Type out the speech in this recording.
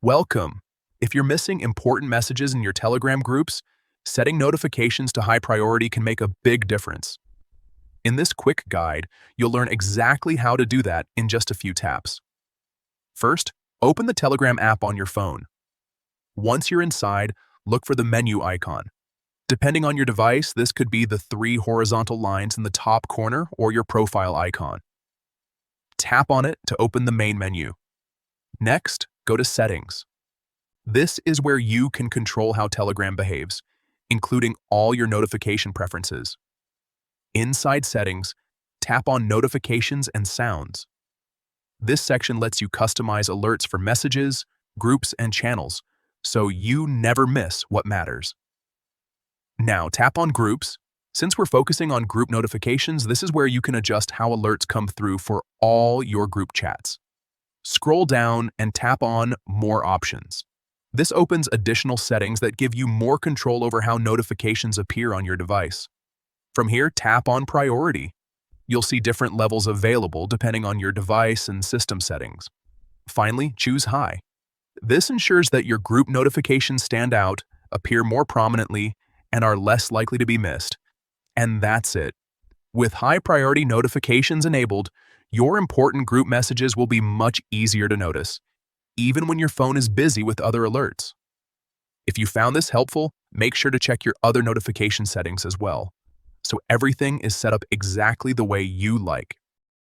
Welcome. If you're missing important messages in your Telegram groups, setting notifications to high priority can make a big difference. In this quick guide, you'll learn exactly how to do that in just a few taps. First, open the Telegram app on your phone. Once you're inside, look for the menu icon. Depending on your device, this could be the three horizontal lines in the top corner or your profile icon. Tap on it to open the main menu. Next, go to Settings. This is where you can control how Telegram behaves, including all your notification preferences. Inside Settings, tap on Notifications and Sounds. This section lets you customize alerts for messages, groups, and channels, so you never miss what matters. Now tap on Groups. Since we're focusing on group notifications, this is where you can adjust how alerts come through for all your group chats. Scroll down and tap on More Options. This opens additional settings that give you more control over how notifications appear on your device. From here, tap on Priority. You'll see different levels available depending on your device and system settings. Finally, choose High. This ensures that your group notifications stand out, appear more prominently, and are less likely to be missed. And that's it. With high priority notifications enabled, your important group messages will be much easier to notice, even when your phone is busy with other alerts. If you found this helpful, make sure to check your other notification settings as well, so everything is set up exactly the way you like.